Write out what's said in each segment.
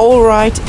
Alright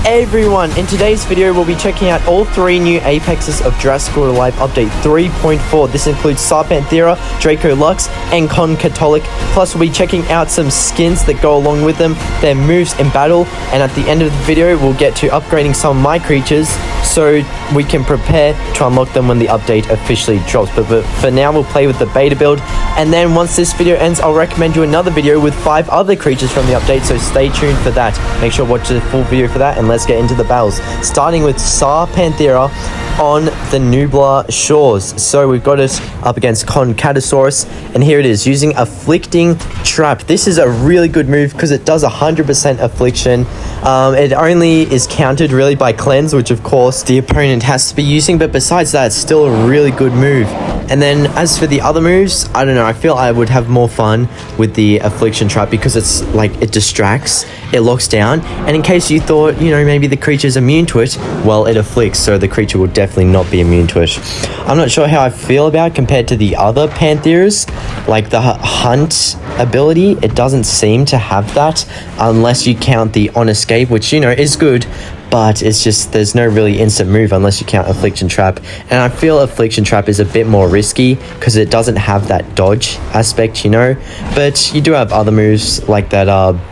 everyone, in today's video we'll be checking out all three new apexes of Jurassic World Live Update 3.4. This includes SAH Panthera, Draco Lux, and Concatoloch. Plus we'll be checking out some skins that go along with them, their moves in battle, and at the end of the video we'll get to upgrading some of my creatures so we can prepare to unlock them when the update officially drops. But for now we'll play with the beta build, and then once this video ends I'll recommend you another video with 5 other creatures from the update, so stay tuned for that. Make sure to watch the full video for that, and let's get into the battles, starting with SAH Panthera on the Nublar shores. So we've got it up against Concatoloch, and here it is, using Afflicting Trap. This is a really good move because it does 100% affliction. It only is countered really by cleanse, which of course the opponent has to be using, but besides that it's still a really good move. And then as for the other moves, I don't know, I feel I would have more fun with the Affliction Trap because it's like, it distracts, it locks down, and in case you thought, you know, maybe the creature's immune to it, well, it afflicts, so the creature will definitely not be immune to it. I'm not sure how I feel about it compared to the other Pantheras, like the Hunt ability. It doesn't seem to have that unless you count the On Escape, which, you know, is good, but it's just, there's no really instant move unless you count Affliction Trap, and I feel Affliction Trap is a bit more risky because it doesn't have that dodge aspect, you know, but you do have other moves like that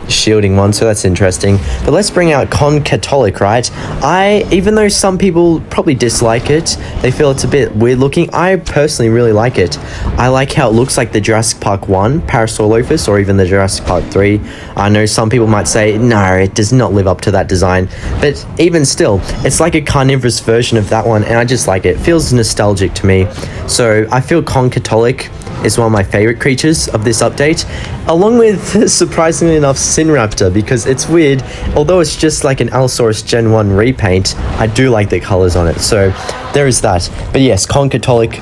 shielding one, so that's interesting. But let's bring out Concatoloch, right? Even though some people probably dislike it, they feel it's a bit weird looking, I personally really like it. I like how it looks like the Jurassic Park 1 Parasaurolophus or even the Jurassic Park 3. I know some people might say, no, it does not live up to that design, but even still, it's like a carnivorous version of that one, and I just like it. It feels nostalgic to me. So I feel Concatoloch is one of my favorite creatures of this update, along with, surprisingly enough, Sinraptor, because it's weird, although it's just like an Allosaurus Gen 1 repaint, I do like the colors on it, so there is that. But yes, Concatoloch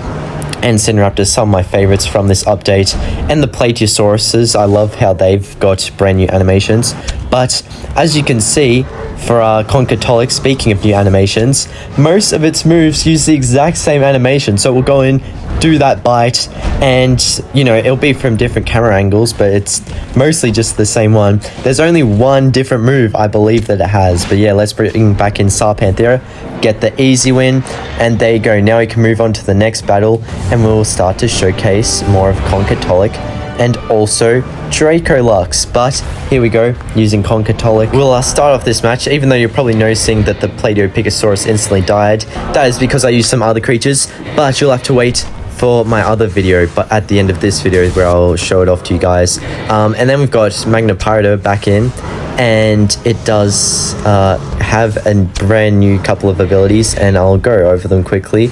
and Sinraptor, some of my favorites from this update, and the Plateosauruses, I love how they've got brand new animations. But as you can see, for Concatoloch, speaking of new animations, most of its moves use the exact same animation, so we'll go in, do that bite, and you know, it'll be from different camera angles, but it's mostly just the same one. There's only one different move I believe that it has, but yeah, let's bring back in SAH Panthera, get the easy win, and there you go. Now we can move on to the next battle, and we'll start to showcase more of Concatoloch and also Draco Lux. But here we go, using Concatoloch. We'll start off this match, even though you're probably noticing that the Plateosaurus instantly died. That is because I used some other creatures, but you'll have to wait for my other video, but at the end of this video where I'll show it off to you guys. And then we've got Magnipardo back in, and it does have a brand new couple of abilities, and I'll go over them quickly,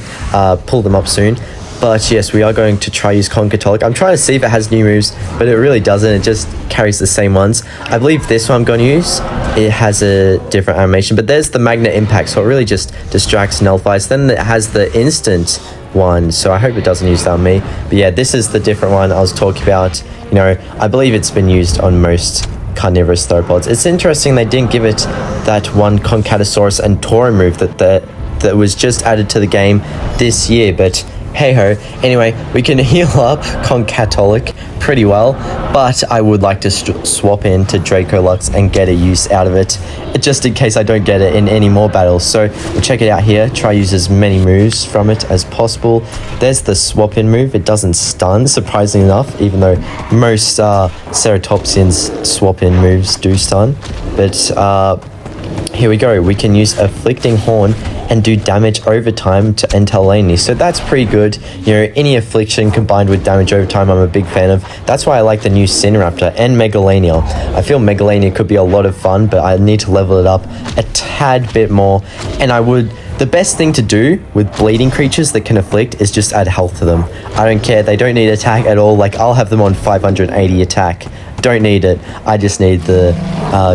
pull them up soon. But yes, we are going to try use Concatoloch. I'm trying to see if it has new moves, but it really doesn't. It just carries the same ones. I believe this one I'm going to use, it has a different animation, but there's the Magnet Impact, so it really just distracts and nullifies. Then it has the instant one, so I hope it doesn't use that on me. But yeah, this is the different one I was talking about. You know, I believe it's been used on most carnivorous theropods. It's interesting they didn't give it that one Concatolosaurus and Tauren move that was just added to the game this year, but hey ho. Anyway, we can heal up Concatoloch pretty well, but I would like to swap into Draco Lux and get a use out of it, just in case I don't get it in any more battles. So we'll check it out here, try use as many moves from it as possible. There's the swap in move, it doesn't stun, surprisingly enough, even though most ceratopsians swap in moves do stun. But here we go, we can use Afflicting Horn and do damage over time to Entelani, so that's pretty good. You know, any affliction combined with damage over time I'm a big fan of. That's why I like the new Sinraptor and Megalania. I feel Megalania could be a lot of fun, but I need to level it up a tad bit more, and the best thing to do with bleeding creatures that can afflict is just add health to them. I don't care, they don't need attack at all. Like, I'll have them on 580 attack. Don't need it, I just need the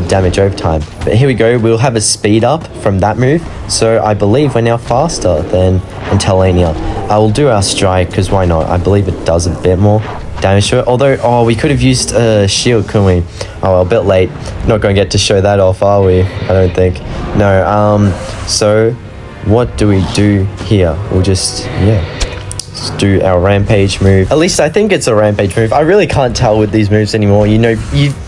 damage over time. But here we go, we'll have a speed up from that move, so I believe we're now faster than Entelania. I will do our strike, because why not? I believe it does a bit more damage to it, although, we could have used a shield, couldn't we? Oh well, a bit late. Not going to get to show that off, are we? I don't think. No, so what do we do here? We'll just, yeah, let's do our rampage move. At least I think it's a rampage move. I really can't tell with these moves anymore. You know,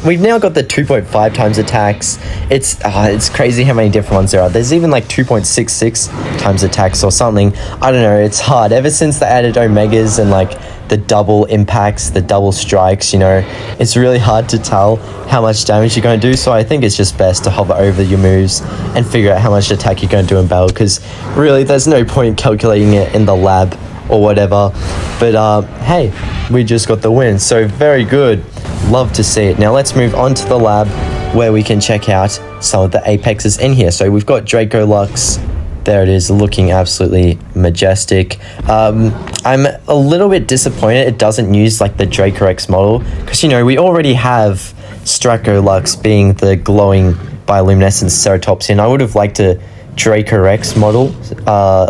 we've now got the 2.5 times attacks. It's crazy how many different ones there are. There's even like 2.66 times attacks or something. I don't know, it's hard. Ever since they added Omegas and like the double impacts, the double strikes, you know, it's really hard to tell how much damage you're going to do. So I think it's just best to hover over your moves and figure out how much attack you're going to do in battle, because really there's no point calculating it in the lab or whatever. But hey, we just got the win, so very good. Love to see it. Now let's move on to the lab where we can check out some of the apexes in here. So we've got Draco Lux. There it is, looking absolutely majestic. I'm a little bit disappointed it doesn't use like the Draco X model, because you know we already have Draco Lux being the glowing bioluminescent ceratops, and I would have liked a Draco X model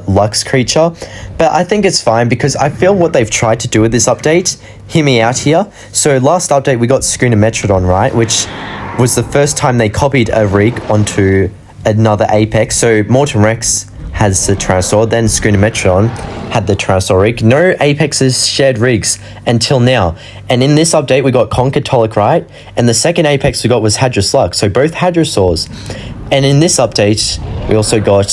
Lux creature, but I think it's fine because I feel what they've tried to do with this update, hear me out here. So last update we got Sinraptor, right, which was the first time they copied a rig onto another apex. So Morton Rex has the Tyrannosaur, then Sinraptor had the Tyrannosaur rig. No apexes shared rigs until now, and in this update we got Concatoloch, right, and the second apex we got was Hadrosaurus, so both Hadrosaurs. And in this update we also got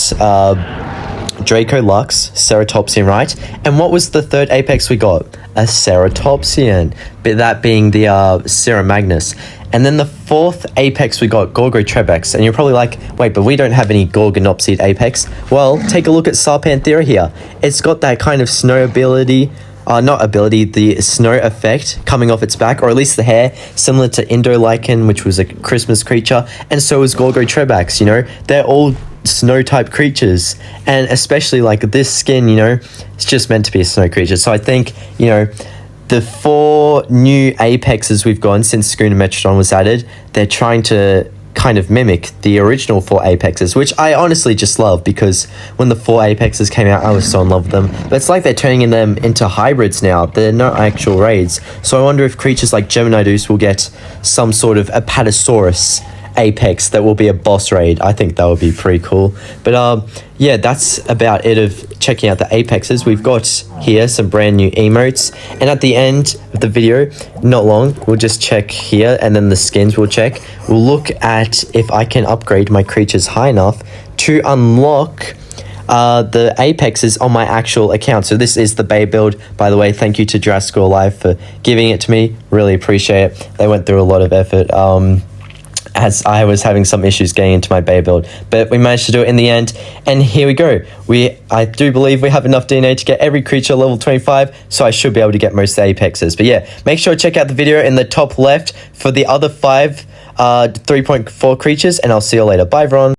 Draco Lux, Ceratopsian, right, and what was the third apex we got? A Ceratopsian, but that being the Ceramagnus. And then the fourth apex we got Gorgotrebex, and you're probably like, wait, but we don't have any Gorgonopsid apex. Well, take a look at SAH Panthera here. It's got that kind of snow ability, the snow effect coming off its back, or at least the hair, similar to Indolichen, which was a Christmas creature, and so is Gorgotrebex, you know, they're all snow type creatures, and especially like this skin, you know, it's just meant to be a snow creature. So I think, you know, the 4 new apexes we've gotten since Sinraptor was added, they're trying to kind of mimic the original 4 apexes, which I honestly just love, because when the 4 apexes came out I was so in love with them. But it's like they're turning them into hybrids now. They're not actual raids. So I wonder if creatures like Geminidus will get some sort of Apatosaurus apex that will be a boss raid. I think that would be pretty cool. But yeah, that's about it of checking out the apexes. We've got here some brand new emotes, and at the end of the video, not long, we'll just check here, and then the skins we'll check. We'll look at if I can upgrade my creatures high enough to unlock the apexes on my actual account. So this is the Bay build, by the way. Thank you to Jurassic World for giving it to me. Really appreciate it. They went through a lot of effort, as I was having some issues getting into my Bay build, but we managed to do it in the end, and here we go. I do believe we have enough DNA to get every creature level 25, so I should be able to get most of the apexes. But yeah, make sure to check out the video in the top left for the other 5 3.4 creatures, and I'll see you later. Bye everyone.